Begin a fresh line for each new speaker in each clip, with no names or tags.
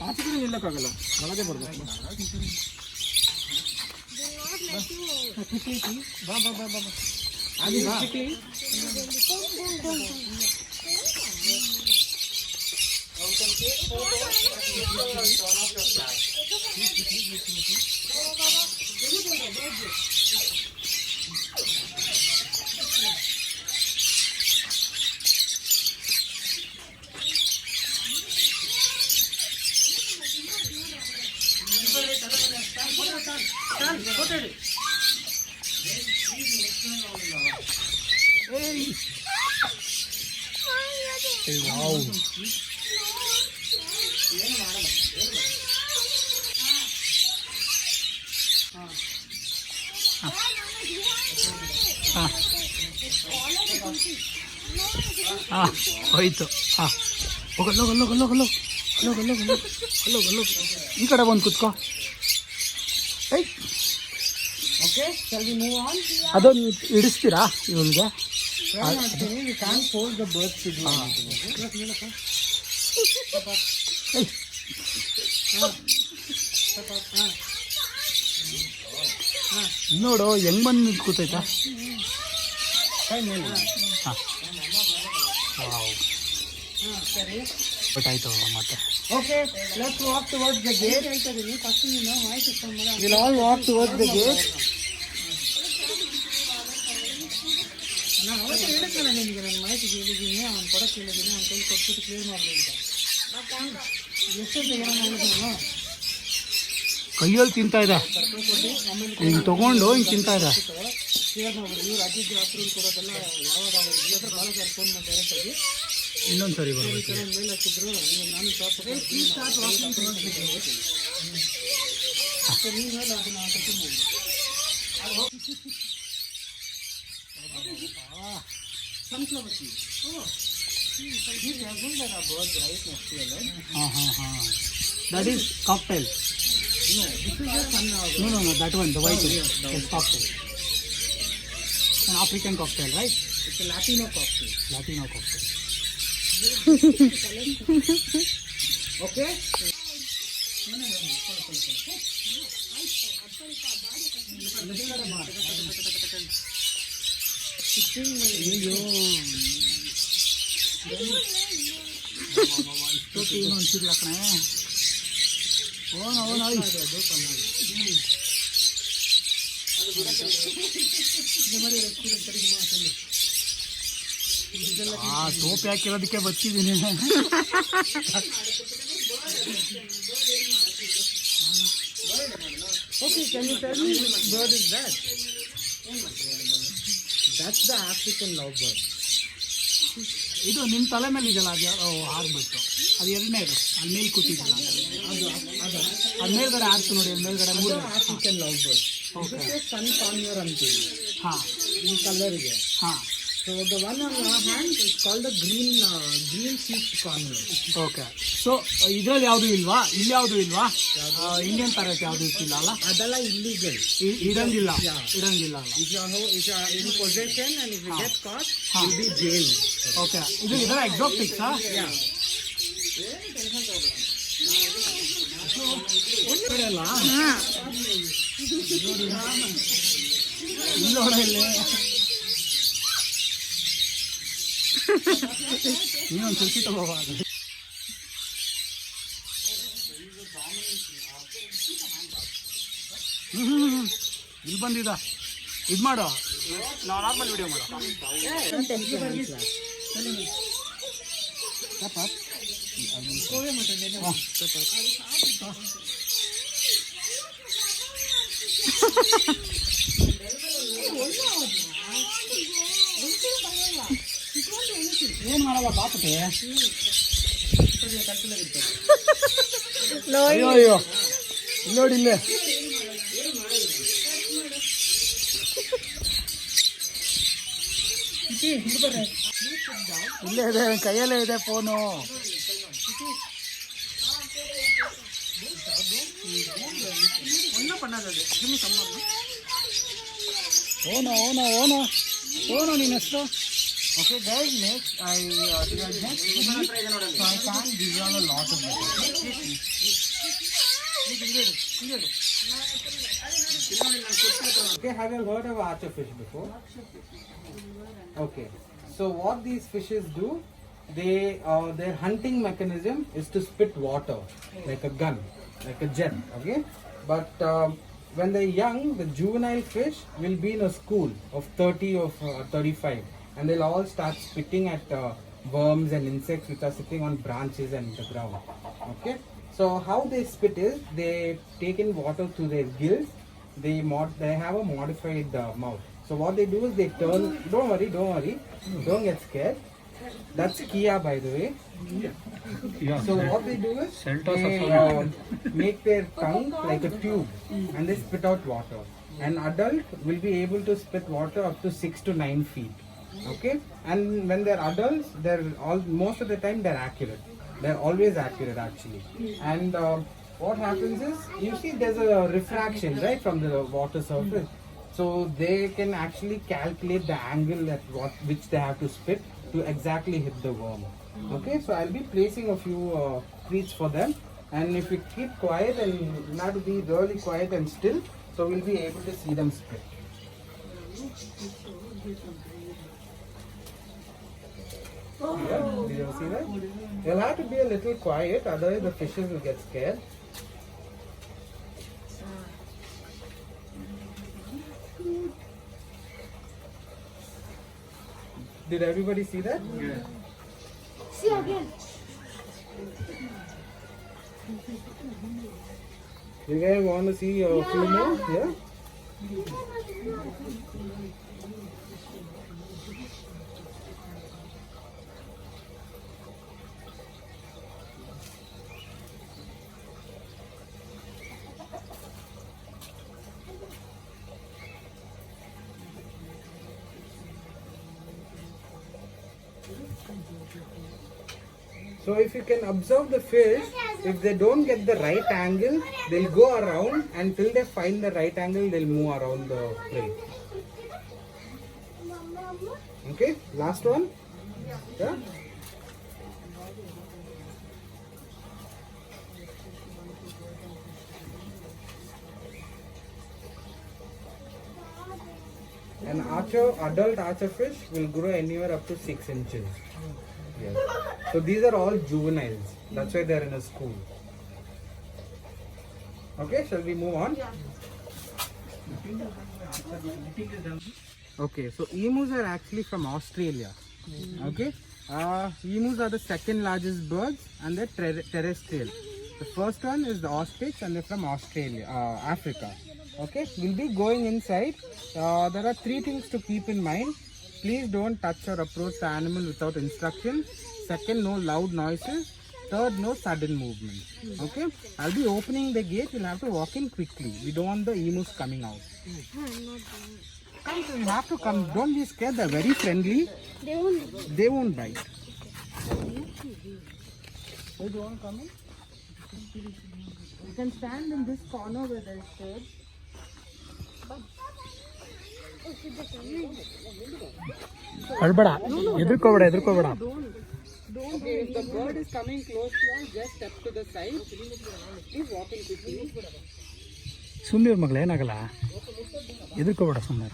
ಆಚೆ ಕಡೆ ನಿಲ್ಲಕ್ಕಾಗಲ್ಲ, ಒಳಗೆ ಬರ್ಬೇಕು. ಬಾ ಬಾ ಬಾ ಬಾ ಬಾ ಆಗಿ ಬಾ.
ಹೋಯ್ತು. ಹೋಗಲ್ಲೋಗಲ್ಲೋಗಲ್ಲೋಗಲ್ಲೋ ಈ ಕಡೆ ಬಂದು ಕುತ್ಕೋ.
Okay, shall we move on?
ಅದೊಂದು ಇಡಿಸ್ತೀರಾ ಇವನಿಗೆ?
We can't force the birds to do anything.
ನೋಡು ಹೆಂಗ್ ಬಂದು ನಿಂತು ಕೂತೈತಾ. ಗೊತ್ತಾಯ್ತು ಮತ್ತೆ.
Okay, let's walk towards the gate. We'll all walk towards the gate. ನಾನು ಅವತ್ತು ಹೇಳಿದ್ನಲ್ಲ ನಿಮಗೆ, ನಾನು ಮಾಹಿತಿ ಕೇಳಿದ್ದೀನಿ, ಅವ್ನು ಕೊಡಕ್ಕೆ ಹೇಳಿದ್ದೀನಿ, ಅವ್ನು ಕೈಲಿ ಕೊಟ್ಬಿಟ್ಟು ಕ್ಲಿಯರ್ ಮಾಡಬಹುದು ಅಂತ. ಎಷ್ಟು ಏನೋ ಹೇಳಿದ್ನಲ್ಲ,
ಕೈಯಲ್ಲಿ ತಿಂತಾ ಇದೆ, ಹಿಂಗೆ ತಗೊಂಡು ಹಿಂಗೆ ತಿಂತಾ ಇದೆ.
ಕ್ಲಿಯರ್ ಮಾಡ್ಬೋದು. ಇವ್ರು ಅಜ್ಜಿ ಅಪ್ರೂವಲ್ ಕೊಡೋದೆಲ್ಲ ಯಾವಾಗ ಆಗೋದು ಇಲ್ಲದ್ರೆ ಬಾಲಕರ್ ಫೋನ್ ಮಾಡಿ ಡೈರೆಕ್ಟಾಗಿ
ಇನ್ನೊಂದು ಸರಿ
ಮೇಲೆ ಹಾಕಿದ್ರು. ಇವಾಗ ನಾನು ಟಾಪ್ ನೀನು ಹೇಳ ಅದನ್ನು ಕರ್ಕೊಂಡು ಹೋಗಿ. sunflower seed. Oh, these husband are birds right next to you, right?
That is cocktail.
No, this is a sun.
No, that one, the white one. Yes, cocktail. It's an African cocktail, right?
It's a Latino cocktail.
Latino cocktail.
Okay?
ಇಷ್ಟೊತ್ತು ಏನು ಅನ್ಸಿರ್ಲ ಕಣೆ. Soap ಹಾಕಿರೋದಕ್ಕೆ ಬಚ್ಚಿದ್ದೀನಿ.
Okay, can you tell me which bird is that? That's the African lovebird.
ಇದು ನಿಮ್ಮ ತಲೆ ಮೇಲೆ ಇದೆಯಲ್ಲ, ಅದು ಹಾರ್ಬಿಟ್ಟು ಅದು ಎರಡನೇದು ಅಲ್ಲಿ ಮೇಲೆ ಕೂತಿದ್ದಲ್ಲ, ಅದು ಮೇಲ್ಗಡೆ ಹಾರ್ತು ನೋಡಿ, ಅಲ್ಲಿ ಮೇಲ್ಗಡೆ ಮೂರು
African lovebird. ಇದಕ್ಕೆ ಸನ್ ಕಾನ್ವರ್ ಅಂತೀವಿ.
ಹಾಂ,
ಈ ಕಲರ್ಗೆ.
ಹಾಂ.
So the one on our hand is called the green cheeked conure.
Okay. So ಇದರಲ್ಲಿ ಯಾವುದು ಇಲ್ವಾ? ಇಲ್ಲಿ ಯಾವುದು ಇಲ್ವಾ? ಇಂಡಿಯನ್ ತರಕ್ಕೆ ಯಾವುದು ಇಟ್ಟಿಲ್ಲ ಅಲ್ಲ?
ಅದೆಲ್ಲ ಇಲ್ಲಿಗಲ್.
ಇರಂಗಿಲ್ಲ ಅಲ್ಲ.
If you are in possession and if you get caught, you'll be jailed.
Okay. ಇದು ಇದರ ಎಕ್ಸಾಕ್ಟಿಕ್ಸಾ? ಇಲ್ಲೋಡ ಇಲ್ಲಿ ಇನ್ನೊಂದು ಸೆಲ್ಫಿ ತಗೋಬಾರ್ದು. ಇಲ್ಲಿ ಬಂದಿದ್ದ ಇದು ಮಾಡು, ನಾವು ನಾರ್ಮಲ್ ವಿಡಿಯೋ ಮಾಡು. ಏನು ಮಾಡಲ್ಲ ಬಾಪುಟಿ. ಅಯ್ಯೋ ಅಯ್ಯೋ, ಇಲ್ಲಿ ನೋಡಿ, ಇಲ್ಲೇ ಇಲ್ಲೇ ಇದೆ, ಕೈಯಲ್ಲೇ ಇದೆ ಫೋನು. ಓನೋ ಓನೋ ಓನೋ ಓನೋ ನಿನ್ನ ಹೆಸರು?
Okay, guys, next so I can't give you all a lot of it. Okay, have you heard of archerfish before? Okay, so what these fishes do, their hunting mechanism is to spit water like a gun, like a jet. Okay, but when they're young, the juvenile fish will be in a school of 30 or 35, and they'll all start spitting at worms and insects which are sitting on branches and the ground. Okay, so how they spit is they take in water through their gills. They have a modified mouth. So what they do is they turn. Don't worry, don't get scared. That's Kia, by the way. So what they do is they make their tongue like a tube and they spit out water. An adult will be able to spit water up to 6 to 9 feet. Okay, and when they're adults, most of the time they're accurate. They're always accurate actually. And what happens is, you see there's a refraction, right, from the water surface. So they can actually calculate the angle at which they have to spit to exactly hit the worm. Okay, so I'll be placing a few treats for them, and if we keep quiet and you have to be really quiet and still, so we'll be able to see them spit. Yeah, did you see that? You'll have to be a little quiet, otherwise the fishes will get scared. Did everybody see that?
Yeah.
See again.
You guys want to see a few more? Yeah? So if you can observe the fish, if they don't get the right angle, they'll go around, and till they find the right angle, they'll move around the prey. Okay, last one. Yeah. An adult archerfish will grow anywhere up to 6 inches. Yes. So these are all juveniles. That's why they're in a school. Okay, shall we move on? Okay, so emus are actually from Australia. Okay, emus are the second largest birds, and they're terrestrial. The first one is the ostrich, and they're from Australia, Africa. Okay, we'll be going inside. There are 3 things to keep in mind. Please don't touch or approach the animal without instructions. Second, no loud noises. Third, no sudden movement. Okay, I'll be opening the gate. You'll have to walk in quickly. We don't want the emus coming out. Come, so you have to come. Don't be scared. They're very friendly. They won't bite. So do you want to come in? You can stand in this corner where there's shade.
ಅಳ್ಬೇಡ ಎದುರ್ಕೋಬೇಡ ಎದುರ್ಕೋಬೇಡ
Don't. Okay, if the bird is coming close to us, just step to the side. Keep walking quickly.
ಸುಮ್ಮನೆ ಮಗಳು ಏನಾಗಲ್ಲ ಎದುರ್ಕೋಬೇಡ ಸುಮ್ಮನೆ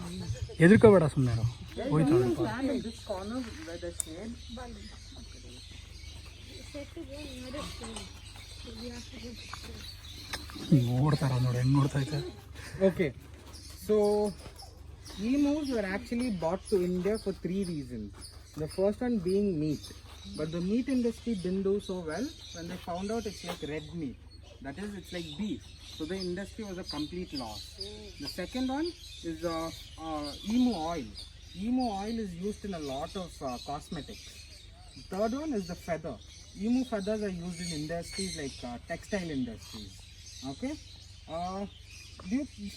ಹೋಯ್ತು
Stand in this corner where there's shade.
ನೋಡ್ತಾರ ನೋಡಿ ಹೆಂಗ್ ನೋಡ್ತಾ ಐತೆ.
Okay, so emus were actually brought to India for 3 reasons. The first one being meat, but the meat industry didn't do so well when they found out it's like red meat. That is, it's like beef. So the industry was a complete loss. The second one is emu oil. Emu oil is used in a lot of cosmetics. The third one is the feather. Emu feathers are used in industries like textile industries. Okay.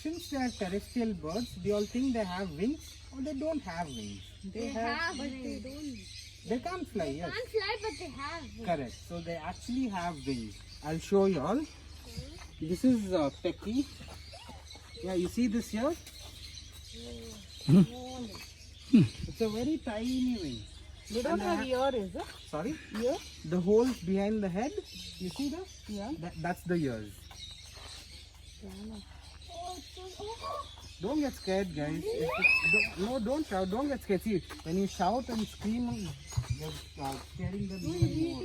Since they are terrestrial birds, do you all think they have wings or they don't have wings?
They have, but they don't.
They can't fly, yes.
Can't fly, but they have.
Correct. So they actually have wings. I'll show you all. This is Pecky. Yeah, you see this here? It's a very tiny wing.
They don't have ear, is it?
Sorry?
Ear?
The holes behind the head, you see that?
Yeah.
That's the ears. Don't get scared, guys. Don't shout. Don't get scared. See, when you shout and scream, you're scaring them even more.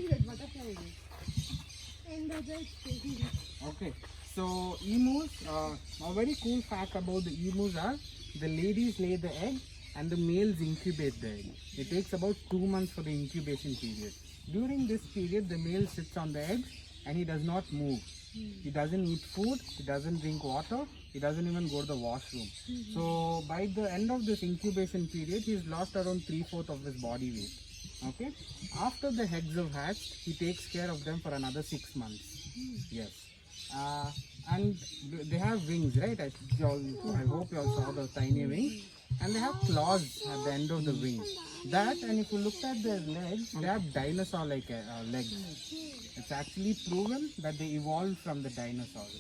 And the other is taking it.
Okay. So emus, a very cool fact about the emus are the ladies lay the egg and the males incubate the egg. It takes about 2 months for the incubation period. During this period, the male sits on the egg and he does not move. He doesn't eat food, he doesn't drink water, he doesn't even go to the washroom. So by the end of this incubation period, he's lost around 3/4 of his body weight. Okay. After the eggs have hatched, he takes care of them for another 6 months. Yes. And they have wings, right? I hope you all saw the tiny wings. And they have claws at the end of the wings. That, and if you look at their legs, they have dinosaur-like legs. It's actually proven that they evolved from the dinosaurs.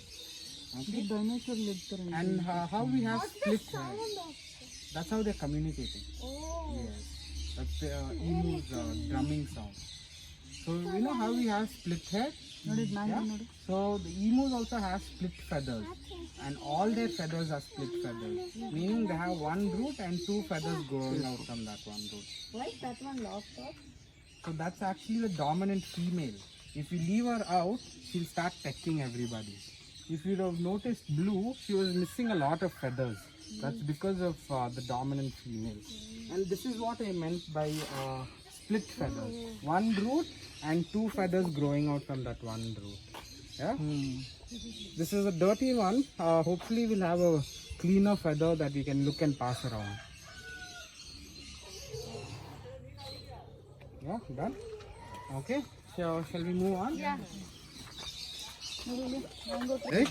Okay?
Dinosaur leg ತರ ಇದೆ.
And how we have split hairs. That's how they're communicating.
Oh.
Yes. That's the emu's drumming sound. So you know how we have split hair?
ನೋಡಿ ನಾನು
Yeah.
ನೋಡಿ.
So the emus also have split feathers, and all their feathers are split feathers, meaning they have one root and 2 feathers growing out from that one root.
Why is that one lost off?
So that's actually the dominant female. If you leave her out, she'll start pecking everybody. If you have noticed Blue, she was missing a lot of feathers. That's because of the dominant female. And this is what I meant by split feathers. One root and 2 feathers growing out from that one root. Yeah. This is a dirty one. Hopefully we'll have a cleaner feather that we can look and pass around. Yeah, done. Okay. So shall we move on?
Yeah.
Right?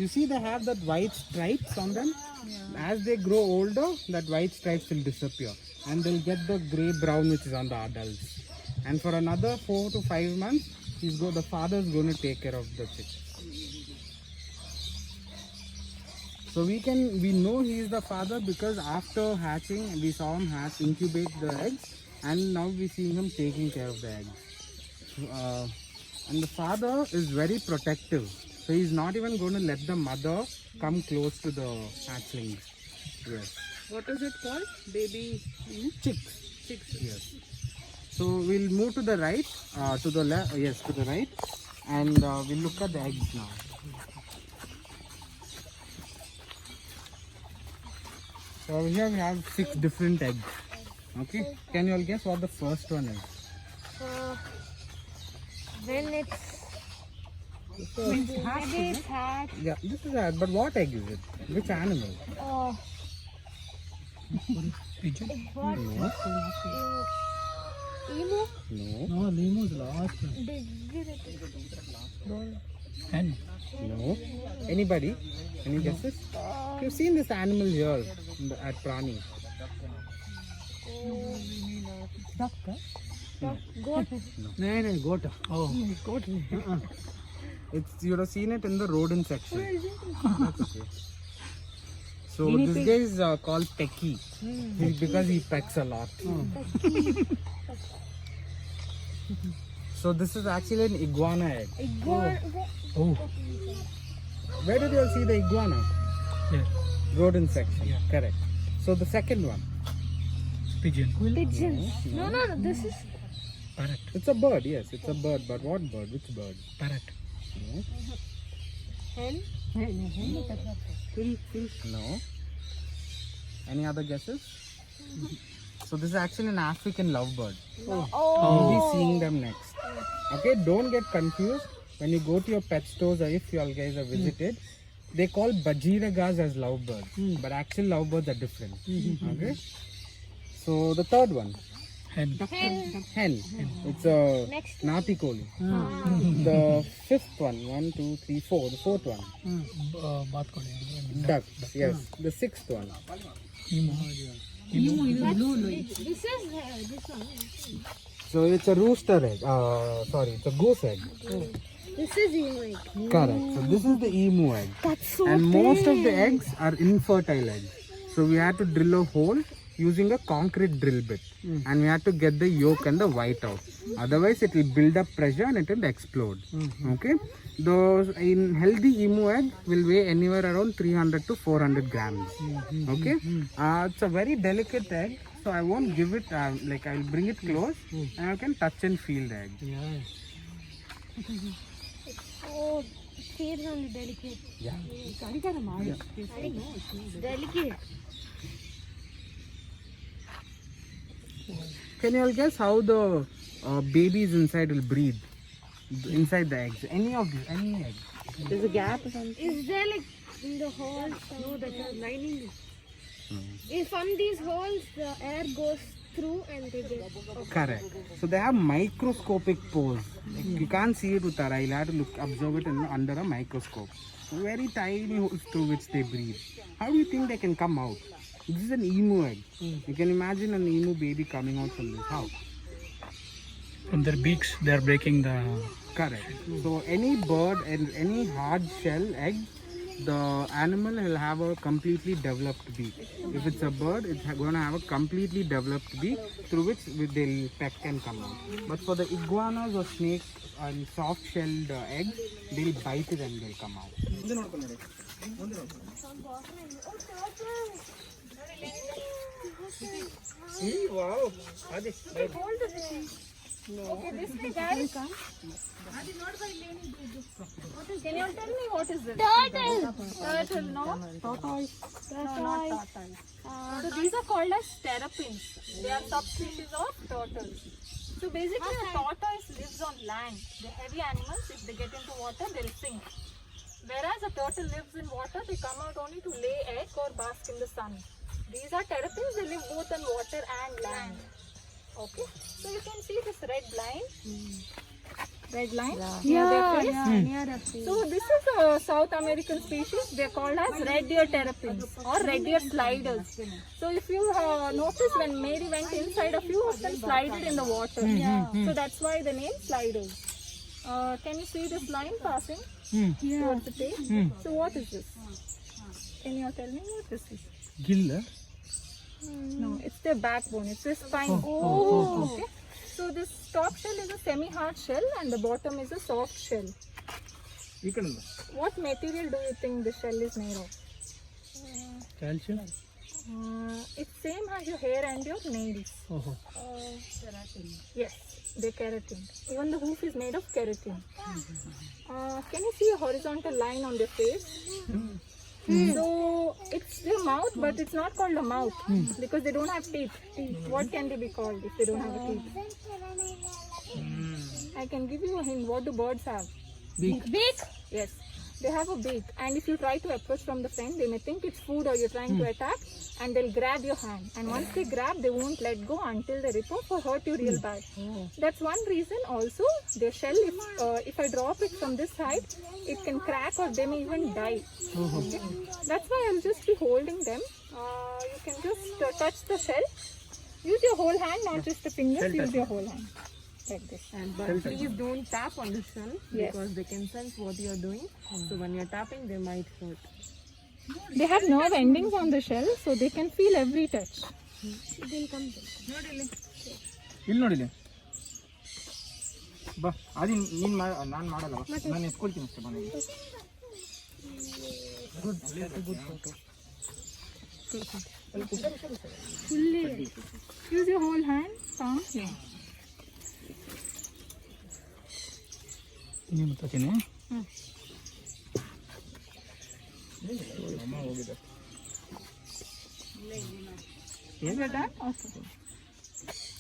You see they have that white stripes on them. As they grow older, that white stripes will disappear and they'll get the grey brown which is on the adults. And for another 4 to 5 months, the father is going to take care of the chicks. So we know he is the father because after hatching, we saw him incubate the eggs, and now we see him taking care of the eggs. And the father is very protective, so he's not even going to let the mother come close to the hatchlings. Yes.
What is it called? Baby
Chicks.
chicks.
Yes. So we'll move to the right, to the left. Yes, to the right, and we'll look at the eggs now. So here we have 6 different eggs. Okay. Can you all guess what the first one is?
When it's maybe it's hatched.
Yeah, this is that. But what egg is it? Which animal?
Pigeon?
What?
No.
Emu?
No.
No, Nemo is last. Hen.
No. Anybody? Any guesses? You've seen this animal here at Prani.
Duck?
Goat?
No, goat. Oh.
Goat.
You would have seen it in the rodent section. That's okay. So this guy is called Pecky because he pecks a lot. So this is actually an iguana egg.
Oh.
Where did you all see the iguana?
Yeah.
Rodent section. Correct. So the second one.
Pigeon.
Pigeon. No, this is
Parrot.
It's a bird. Yes, it's a bird. But what bird? Which bird?
Parrot.
No.
hen.
No. Any other guesses? So this is actually an African lovebird. We'll be seeing them next. Okay, don't get confused. When you go to your pet stores or if you all guys have visited, they call bajiragas as lovebirds. But actual lovebirds are different. Okay. So the third one.
Hen.
Hen. It's a
Next.
Nati Koli. The fifth one. 1, 2, 3, 4. The fourth one.
Bath kodi.
Duck. Yes. The sixth one.
Emu.
This is this one.
So it's a rooster egg. Sorry, it's a goose egg.
This is emu egg.
Correct. So this is the emu egg.
That's so
And most of the eggs are infertile eggs. So we had to drill a hole using a concrete drill bit, and we have to get the yolk and the white out. Otherwise, it will build up pressure and it will explode. Okay. Those in healthy emu egg will weigh anywhere around 300 to 400 grams. Okay. It's a very delicate egg, so I won't give it. Like I will bring it close, and I can touch and feel the egg.
Yeah.
Oh, feels only delicate.
Yeah.
Delicate.
Can you all guess how the babies inside will breathe? Inside the eggs. Any egg.
There's a gap or something.
Is there like in the holes? No, that are lining. If from these holes the air goes through and they get.
Correct. So they have microscopic pores. Like you can't see it with our eye. You have to observe it under a microscope. Very tiny holes through which they breathe. How do you think they can come out? This is an emu egg. You can imagine an emu baby coming out from this. How?
From their beaks, they are breaking the.
Correct. So any bird and any hard shell egg, the animal will have a completely developed beak. If it's a bird, it's going to have a completely developed beak through which they'll peck and come out. But for the iguanas or snakes and soft-shelled eggs, they'll bite it and they'll come out. Wow.
Okay, this way, guys. Can you tell me what is this?
Turtle.
Turtle, no?
Tortoise.
No, not tortoise. So these are called as terrapins. They are subspecies of turtles. So basically, a tortoise lives on land. The heavy animals, if they get into water, they'll sink. Whereas a turtle lives in water, they come out only to lay egg or bask in the sun. These are terrapins. They live both on water and land. Okay, so you can see this red line. Red line? Near their face.
Near a face.
So this is a South American species. They are called as red deer terrapins or red deer sliders. So if you notice, when Mary went inside, a few of them slided in the water. So that's why the name sliders. Can you see this line passing towards the tail? So what is this? Can you tell me what this is?
Gill.
No, it's their backbone. It's their spine. Okay. So this top shell is a semi-hard shell and the bottom is a soft shell. What material do you think the shell is made of?
Calcium.
It's same as your hair and your nails. Yes, they're keratin. Even the hoof is made of keratin. Can you see a horizontal line on their face? So it's their mouth, but it's not called a mouth because they don't have teeth. What can they be called if they don't have a teeth? I can give you a hint. What do birds have?
Beak.
Beak? Yes. They have a beak, and if you try to approach from the front, they may think it's food or you're trying to attack, and they'll grab your hand. And once they grab, they won't let go until they rip off or hurt you real bad. That's one reason also their shell, if I drop it from this side, it can crack or they may even die. Okay? That's why I'll just be holding them. You can just touch the shell. Use your whole hand, not just the fingers, use your whole hand. Like this.
But please don't tap on the shell
Yes.
because they can sense what you're doing. So when you're tapping, they might hurt.
They have nerve endings on the shell, so they can feel every touch.
ಇಲ್ಲಿ ನೋಡಿಲಿ ಬಾ ಅದು ನೀನು ನಾನು ಮಾಡಲ್ಲ ನಾನು ಎತ್ಕೊಳ್ತೀನಿ ಅಷ್ಟೇ ಮನೆಗೆ
Fully. Use your whole hand. Palm. Yeah.
ನೀನು ತಗೋತೀನಿ.
Is it done? Okay.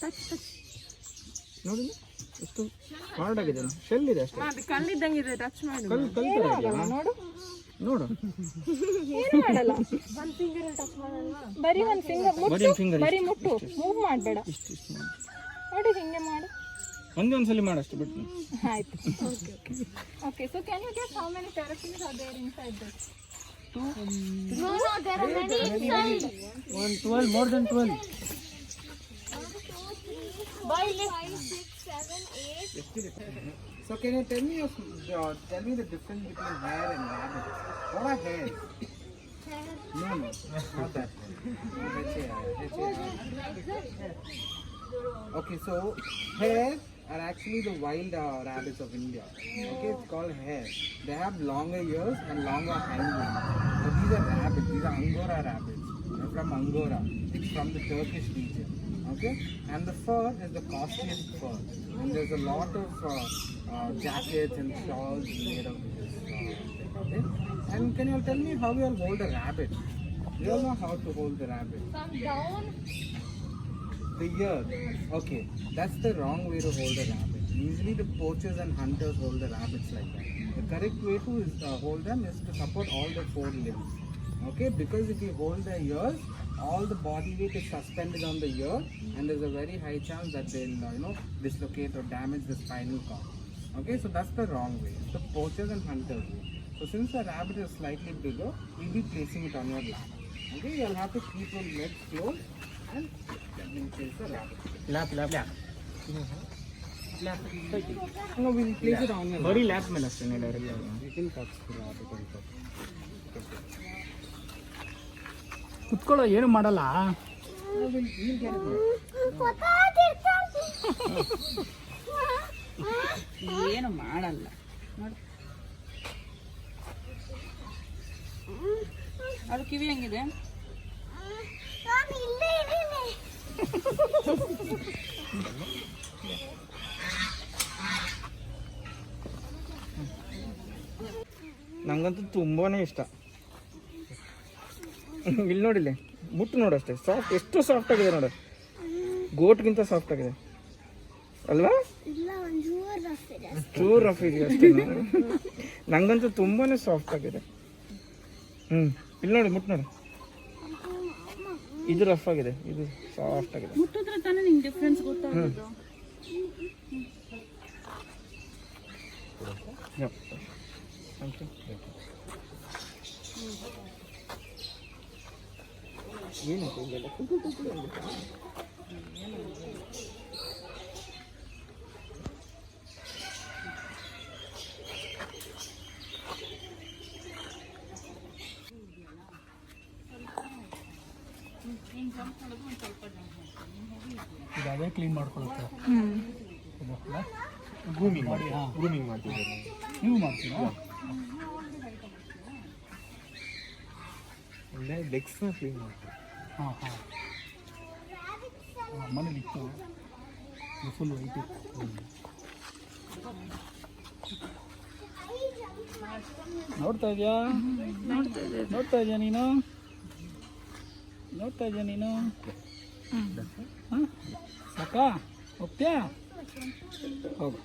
Touch.
ನೋಡಿ ಎಷ್ಟು ಹಾರ್ಡ್ ಆಗಿದೆ ಶೆಲ್ ಇದೆ ಅಷ್ಟೇ
ಅದು ಕಲ್ಲಿದ್ದಂಗಿದೆ ಟಚ್ ಮಾಡಿ
ಕಲ್ಲು
ಏನು ಆಗಲ್ಲ ನೋಡು.
ನೋಡು
ಏನು ಮಾಡಲ್ಲ.
ಒಂದು ಫಿಂಗರ್ ಟಚ್ ಮಾಡಲ್ವಾ
ಬರೀ ಒಂದು ಫಿಂಗರ್ ಮುಟ್ಟು. ಬರೀ ಮುಟ್ಟು. ಮೂವ್ ಮಾಡಬೇಡ.
ಇಷ್ಟು
ನೋಡಿ ಹಿಂಗೆ ಮಾಡು.
ಒಂದ್ಸಲಿ ಮಾಡಷ್ಟು ಬಿಟ್ಟು
ಆಯ್ತು. Okay. So can you guess how many terrapins are there inside this?
No, there are many inside.
12 more than 12
By 5, 6, 7, 8.
So can you tell me the difference between hare and rabbit? What are hares? No, not that one. Okay, so hare are actually the wild rabbits of India. Okay, it's called hare. They have longer ears and longer hind wings. So these are rabbits. These are Angora rabbits. They're from Angora. It's from the Turkish region. Okay, and the fur is the costliest fur. And there's a lot of jackets and shawls made of this. Okay, and can you all tell me how you all hold a rabbit? You all know how to hold the rabbit.
Come down.
The ear. Okay, that's the wrong way to hold a rabbit. Usually the poachers and hunters hold the rabbits like that. The correct way to hold them is to support all the four limbs. Okay, because if you hold their ears, all the body weight is suspended on the ear, and there's a very high chance that they'll dislocate or damage the spinal cord. Okay, so that's the wrong way. The poachers and hunters way. So since the rabbit is slightly bigger, we'll be placing it on your lap. Okay, you'll have to keep your legs closed and then place the rabbit.
Lap
No, we'll place it on your lap.
ಬರೀ ಲ್ಯಾಪ್ ಮೇಲೆ ಅಷ್ಟೇ direct
You can touch the rabbit on top.
ಕುತ್ಕೊಳ್ಳೋ ಏನು ಮಾಡಲ್ಲ.
No, we'll get it.
ಏನು ಮಾಡಲ್ಲ ನೋಡಿ ಅದು ಕಿವಿ ಹೆಂಗಿದೆ
ನಾನು ಇಲ್ಲೇ ಇದ್ದೀನಿ.
ನಂಗಂತೂ ತುಂಬಾನೇ ಇಷ್ಟ. ಇಲ್ಲಿ ನೋಡಿಲ್ಲ, ಮುಟ್ಟು ನೋಡು ಅಷ್ಟೇ, ಸಾಫ್ಟ್, ಎಷ್ಟು ಸಾಫ್ಟ್ ಆಗಿದೆ ನೋಡು, ಗೋಟ್ಗಿಂತ ಸಾಫ್ಟ್ ಆಗಿದೆ ಅಲ್ವಾ?
ಇಲ್ಲ ಒಂಚೂರು ರಫ್ ಇದೆ.
ಚೂರು ರಫ್ ಇದೆಯಾ ಅಷ್ಟೇ. ನಂಗಂತೂ ತುಂಬಾನೇ ಸಾಫ್ಟ್ ಆಗಿದೆ. ಇಲ್ಲಿ ನೋಡಿ, ಮುಟ್ಟು ನೋಡು, ಇದು ರಫ್ ಆಗಿದೆ, ಇದು ಸಾಫ್ಟ್ ಆಗಿದೆ.
ಮುಟ್ಟಿದ್ರೆ ತಾನೇ ನಿಂಗೆ ಡಿಫ್ರೆನ್ಸ್ ಗೊತ್ತಾಗೋದು.
ಏನು ಇದು ಅದೇ ಕ್ಲೀನ್ ಮಾಡ್ಕೊಳುತ್ತೆ. ಗ್ರೂಮಿಂಗ್ ಮಾಡಿ, ಗ್ರೂಮಿಂಗ್ ಮಾಡ್ತಿದ್ದೀವಿ. ನೀವು ಮಾಡ್ತೀರಾ? ಒಳ್ಳೆ ಲೆಗ್ಸ್ನ ಕ್ಲೀನ್ ಮಾಡ್ತೀವಿ. ಹಾಂ ಹಾಂ, ಮನೇಲಿ ಇತ್ತು ಫುಲ್ ವೈಟ್ ಇತ್ತು. ನೋಡ್ತಾ ಇದೆಯಾ? ನೋಡ್ತಾ ಇದೆಯಾ ನೀನು? ನೋಡ್ತಾ ಇದೆಯಾ ನೀನು? ಹಾಂ, ಸಾಕಾ? ಹೋಗ್ತೀಯಾ? ಹೋಗು.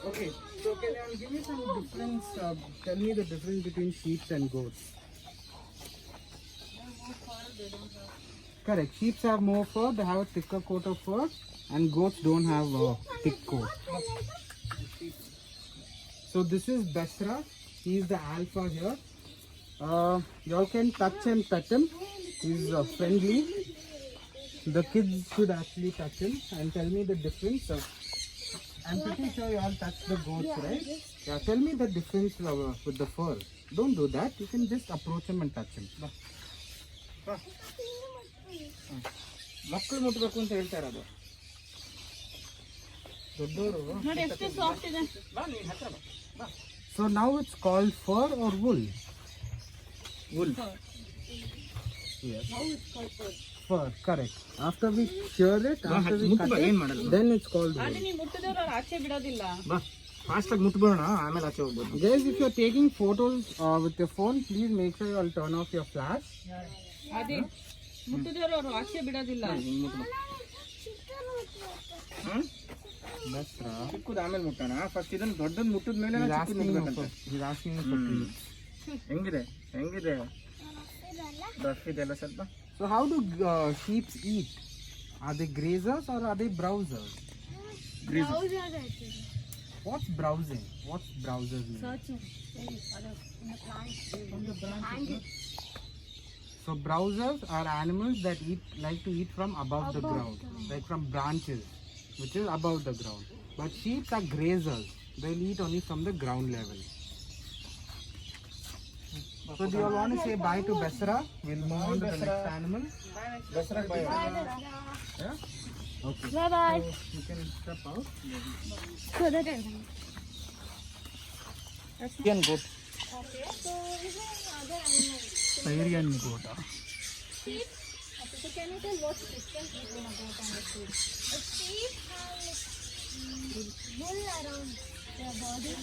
Okay, so can you give me some difference? Tell me the difference between sheep and goats. Correct. Sheep have more fur. They have a thicker coat of fur, and goats don't have a thick coat. So this is Besra. He is the alpha here. You all can touch and pet him. He's friendly. The kids should actually touch him and tell me the difference. I'm pretty sure you all touch the goats, right? Yeah, tell me the difference with the fur. Don't do that. You can just approach him and touch him.
ಮಕ್ಕಳು ಮುಟ್ಬೇಕು ಅಂತ ಹೇಳ್ತಾ ಇರೋದು. ದೊಡ್ಡವರು
ನೋಡಿ ಎಷ್ಟು soft ಇದೆ.
ಬಾ, ನೀನು ಹತ್ರ ಬಾ.
So now it's called fur or wool?
Wool.
Yes. Now it's called fur. Correct. After we shear it, after we cut
ಏನು
it,
ಮಾಡಲ್ಲ.
then it's called wool.
ಅದು ನೀವು ಮುಟ್ಟಿದವ್ರು ಅವ್ರು ಆಚೆ ಬಿಡೋದಿಲ್ಲ.
ಬಾ, ಫಾಸ್ಟಾಗಿ ಮುಟ್ಬೋಣ, ಆಮೇಲೆ ಆಚೆ ಹೋಗ್ಬೋದು.
Guys, if you're taking photos with your phone, please make sure you all turn off your flash.
ಅದೇ ಮುಟ್ಟಿದವ್ರು ಅವ್ರು ಆಚೆ ಬಿಡೋದಿಲ್ಲ.
ಚಿಕ್ಕದು ಆಮೇಲೆ ಮುಟ್ಟೋಣ. ಫಸ್ಟ್ ಇದನ್ನು ದೊಡ್ಡದು ಮುಟ್ಟಿದ ಮೇಲೆ
He's asking you for treats.
ಹೆಂಗಿದೆ ಹೆಂಗಿದೆ ರಫ್ ಇದೆಲ್ಲ ಸ್ವಲ್ಪ.
So how do sheep eat? Are they grazers or are they browsers?
Browser.
What's browsing? What's browsers mean?
Searching.
So browsers are animals that like to eat from above the ground, like from branches. which is above the ground. But sheep are grazers. They'll eat only from the ground level. So do you all want to say bye to Basra? We'll move on to the next animal. Basra, bye. Yeah? Okay.
Bye bye.
So you can step out.
So that is.
Indian goat.
Okay. So is there another animal?
Syrian goat.
Sheep. Okay. So can you tell what's the difference between a goat and a sheep? A sheep has wool around their body.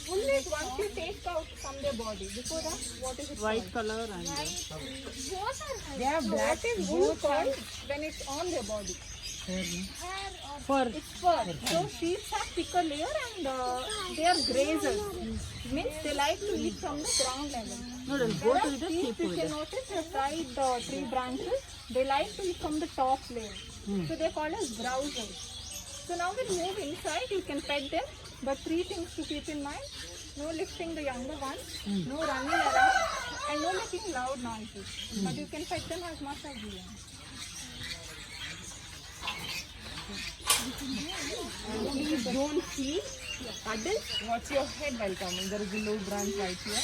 Wool is once you take out from their body. Before that, what is it
White
called?
color and
Both are
they have
So
black.
what is wool called when it's on their body?
hair or
Fur.
It's fur. So sheep have thicker layer and they are grazers. Means they like to eat from the ground level.
No, go
Whereas
to the
sheep,
sheep.
you can notice the side tree branches, they like to eat from the top layer. So they're called as browsers. So now we'll move inside, you can pet them, but 3 things to keep in mind. No lifting the younger ones, no running around, and no making loud noises. But you can pet them as much as you want.
Please don't see adults. Watch your head while coming. There is a low branch right here.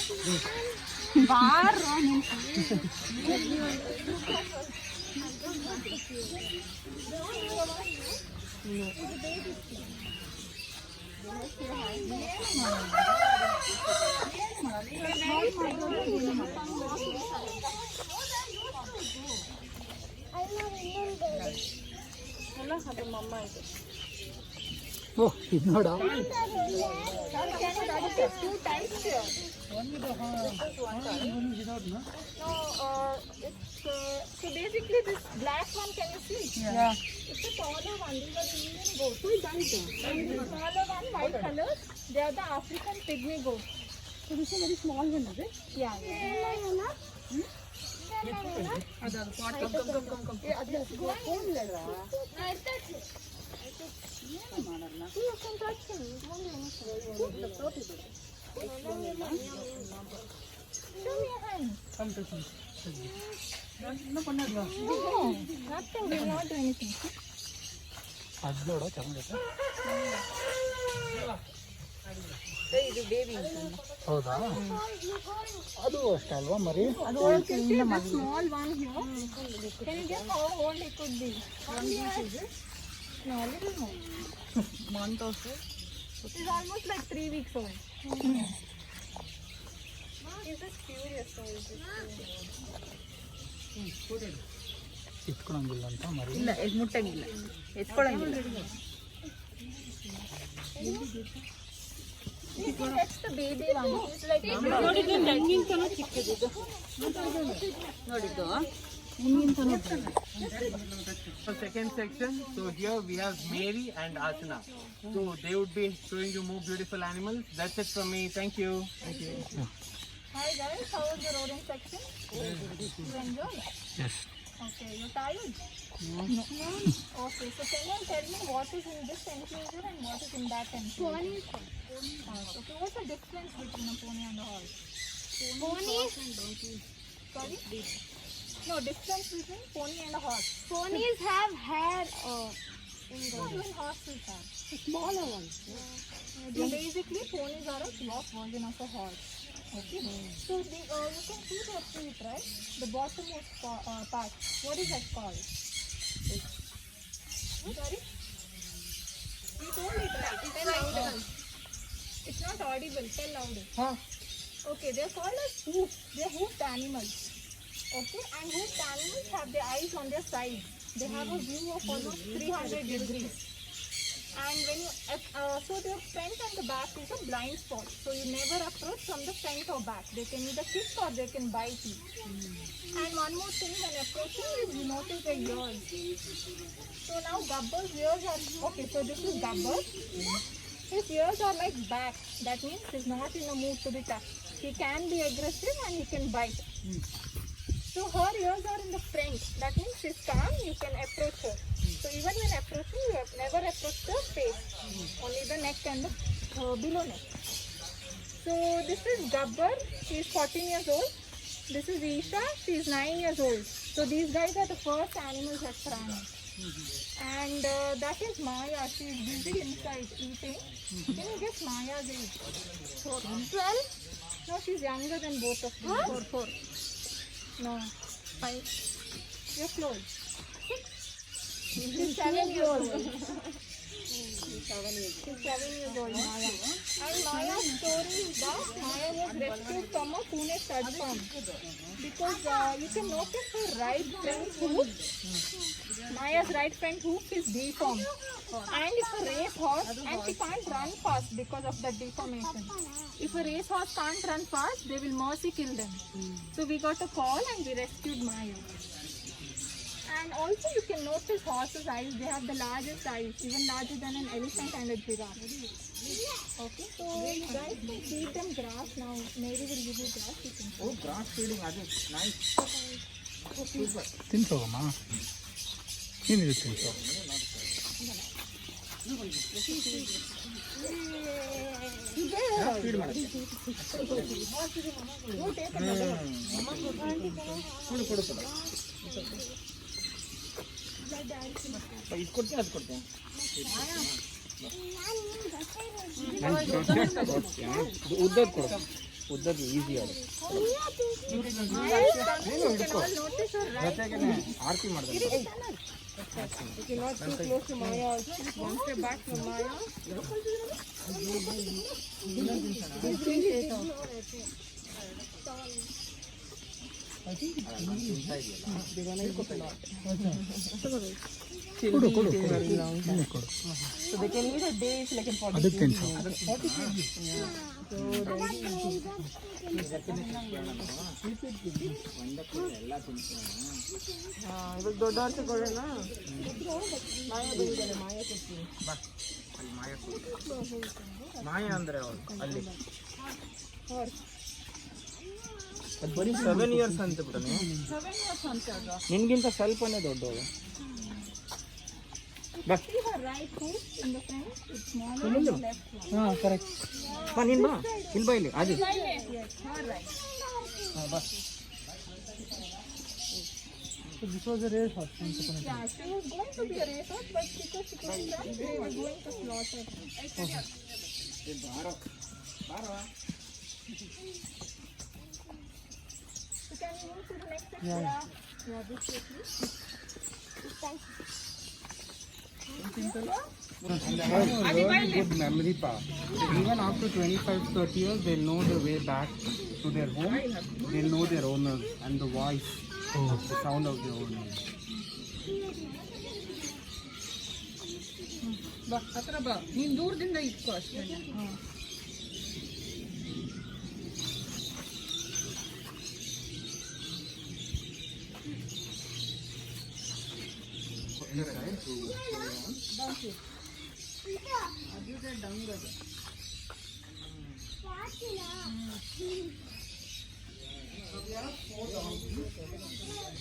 ಓಹ್ ಇದು ನೋಡ
Can you touch it 2 times here? No, so basically this black one, can you see?
Yeah.
It's a taller one. These are the Indian goats. And the smaller one, white color, they are the African pygmy goats.
So this is a very small one, is it?
Yeah. You can touch him. It won't do anything. Show me your hand. No, nothing. They will not do anything.
ಅದು ನೋಡ ಚೆನ್ನಾಗೈತೆ
ಇದು baby
ಹೌದಾ ಅದು ಅಷ್ಟೇ ಅಲ್ವಾ ಮರಿ
You can see the small one here. Can you guess how old it could be? 1 week is it? No, a little more.
month or so.
It's almost like 3 weeks old. He's just curious. So he's just curious.
ಇಟ್ಕೊಳಂಗಿಲ್ಲ ಅಂತ ಮರಿ
ಇಲ್ಲ ಮುಟ್ಟಂಗಿಲ್ಲ ಎತ್ಕೊಳಂಗಿಲ್ಲ
That's the baby one. It's like
ನೋಡಿದ್ದು
So second section, so here we have Mary and Asana. So they would be showing you more beautiful animals. That's it from me. Thank you.
Hi guys, how was the rodent section? You enjoyed?
Yes
Okay, you're tired? No. Okay, so can you tell me what is in this enclosure and what is in that enclosure? Okay, what's the difference between a pony and a horse?
Ponies,
Sorry? No, difference between pony and a horse.
ponies have hair in
No,
the
even horses have.
smaller ones.
So basically, ponies are a soft version of a horse. Okay. So the, you can see their feet, right? The bottommost part. What is that called? Sorry? You told it right. Tell louder. It's not audible. Tell louder. Okay, they're called as hoofs. They're hoofed animals. Okay, and hoofed animals have their eyes on their sides. They have a view of almost 300 degrees. And when you, so their front and the back is a blind spot. So you never approach from the front or back. They can either kick or they can bite you. And one more thing when approaching is you notice their ears. So now Gabbar's ears are, okay, so this is Gabbar. His ears are like back. That means he's not in a mood to be touched. He can be aggressive and he can bite. So her ears are in the front. That means she's calm, you can approach her. So even when approaching, you have never approached the face. Only the neck and the below neck. So this is Gabbar. She is 14 years old. This is Isha. She is 9 years old. So these guys are the first animals at Prana. And that is Maya. She is busy inside eating. Can you guess Maya's age? 12? No, she's younger than both of you. 4. No. 5. You're close. 6. She's 7 years old. She's 7 years old, Maya. And Maya's story is that Maya was rescued from a Pune stud farm. Because you can notice her right front hoof. Maya's right front hoof is deformed. And it's a race horse and she can't run fast because of that deformation. If a race horse can't run fast, they will mercy kill them. So we got a call and we rescued Maya. And also you can notice horses' eyes, they have the largest eyes, even larger than an elephant and a giraffe. Okay, so you guys can feed them grass now. Mary will give you grass. You can
Oh, grass feeding, that is nice.
ತಿನ್ಸೋಗಮ್ಮ ಏನಿದೆ ತಿನ್ಸೋ
Feed ಮಾಡಿ. ಕೊಡು ಕೊಡು ಕೊಡು. ಇದು ಕೊಡ್ತೀನಿ ಅದು ಕೊಡ್ತೀನಿ. ಉದ್ದದ್ದು ಕೊಡು. ಉದ್ದದ್ದು ಈಸಿ ಅದು. ಹಿಡ್ಕೊ. ಜೊತೆಗೇನೆ ಆರತಿ ಮಾಡ್ತಾರೆ.
You cannot too close to Maya. One step back from Maya.
ಕೊಡು ಕೊಡು
Very long.
ಕೊಡು
So they can eat a day is like in 40
ಅದಕ್ಕೆ ತಿನ್ಸೋ
ಇವಾಗ ದೊಡ್ಡ ಆರ್ತಿ ಕೊಡೋಣ ಮಾಯ ಬಂದಿದ್ದಾನೆ ಮಾಯ ಕೊಡ್ತೀನಿ
ಮಾಯ ಅಂದ್ರೆ ಅವಳು ಅಲ್ಲಿ ಅದು ಬರೀ 7 ಇಯರ್ಸ್ ಅಂತ ಬಿಡ ನೀವು
7 years ಅಂತ ಅದು.
ನಿನ್ಗಿಂತ ಸ್ವಲ್ಪನೇ ದೊಡ್ಡವಳು bus
See her right hoof in the front, it's smaller than the left one.
ಹಾಂ ಕರೆಕ್ಟ್ ಬಾ ನೀನು ಬಾ ಇಲ್ಲಿ ಬಾ ಇಲ್ಲಿ ಅದು
Yes, her right.
ಹಾಂ ಬಾ
this was a race horse
Yeah, she was going to be a racehorse, but because she couldn't run, they were going to slaughter her. So can you move to the next section? Yeah, this way, please.
Very good memory power. Even after 25-30 years, they'll know the way back to their home. They'll know their owners and the voice, the sound of their owners.
ಬಾ ಹತ್ರ ಬಾ ನೀನು ದೂರದಿಂದ ಇಟ್ಕೋ ಅಷ್ಟೇ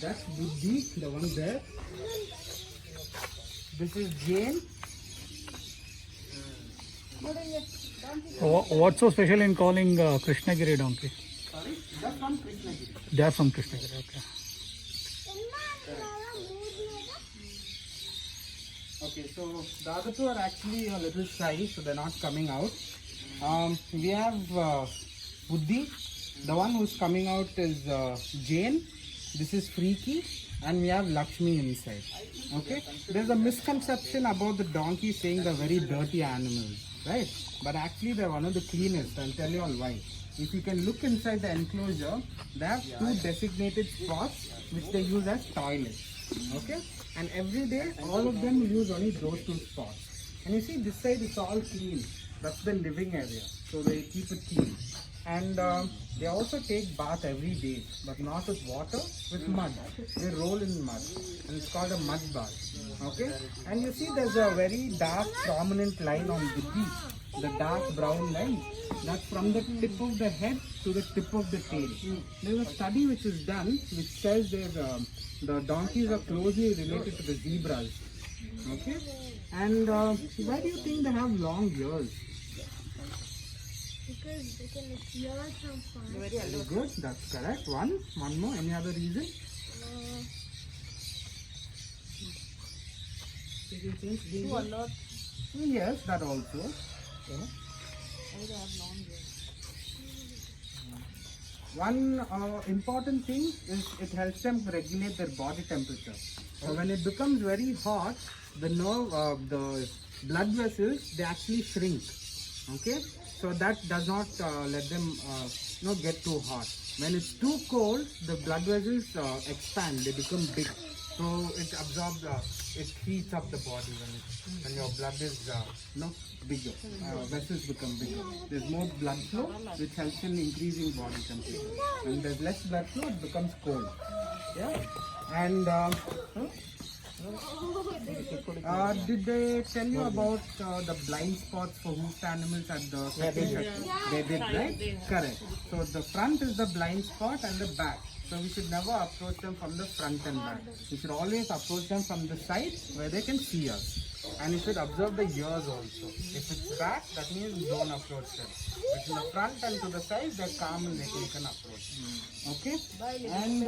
That's Buddhi, the one there. This is Jane.
What's so special in calling Krishnagiri donkey
Sorry, that's from Krishnagiri.
They are from Krishnagiri okay
Okay, so the other two are actually a little shy, so they're not coming out. We have Buddhi. The one who's coming out is Jane. This is Freaky. And we have Lakshmi inside. Okay? There's a misconception about the donkey saying they're very dirty animals, right? But actually they're one of the cleanest. I'll tell you all why. If you can look inside the enclosure, they have two designated spots which they use as toilets. Okay? And every day, all of them use only those two spots. And you see, this side is all clean. That's the living area. So they keep it clean. And they also take bath every day, but not with water, with mud. They roll in mud, and it's called a mud bath. Okay? And you see, there's a very dark, prominent line on Buddhi. The dark brown line. That's from the tip of the head to the tip of the tail. There's a study which is done, which says that the donkeys are closely related to the zebras. Okay? And why do you think they have long ears?
Because they can hear some far.
Very good, that's correct. One more. Any other reason?
To alert.
Yes, that also. One important thing is it helps them regulate their body temperature. So when it becomes very hot, the the blood vessels, they actually shrink. Okay, so that does not let them get too hot. When it's too cold, the blood vessels expand, they become big. So it absorbs, it heats up the body when your blood is bigger. Vessels become bigger. There's more blood flow, which helps in increasing body temperature. When there's less blood flow, it becomes cold. Yeah, and did they tell you about the blind spots for hoofed animals at the second section? They did, right? Correct. So the front is the blind spot and the back. So we should never approach them from the front and back. We should always approach them from the side where they can see us. And you should observe the ears also. If it's back, that means don't approach them. If in the front and to the side, they're calm and they can approach. Okay? And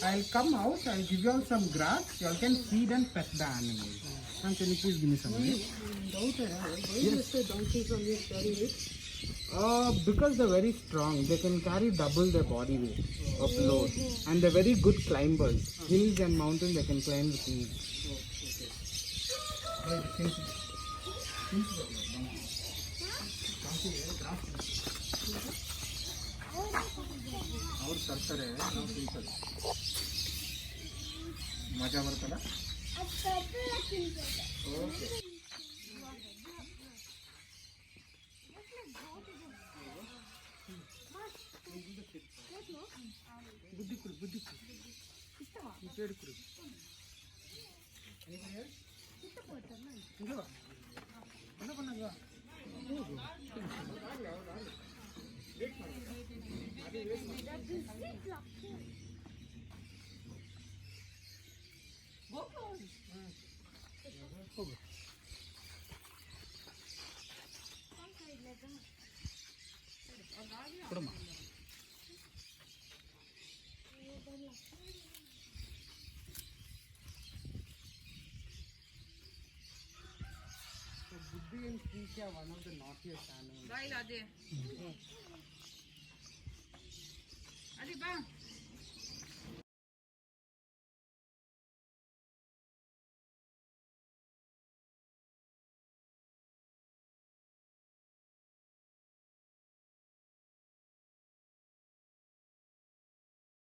I'll come out, I'll give you all some grass. You all can feed and pet the animals. And can you please give me some milk? Because they're very strong, they can carry double their body weight of load, and they're very good climbers. Hills and mountains they can climb with ease. ಅವ್ರು ತರ್ತಾರೆ ನಾವು ತಿಂತಾರೆ ಮಜಾ ಬರ್ತಲ್ಲ okay ಬುದ್ಧಿ ಕುಡಿ ಕೇಳಿ ಕುಡಿ
ಕೊಡಮ್ಮ.
So Buddhi and Srisha are one of the naughtiest animals.
Bye, Adi. Adi, bye.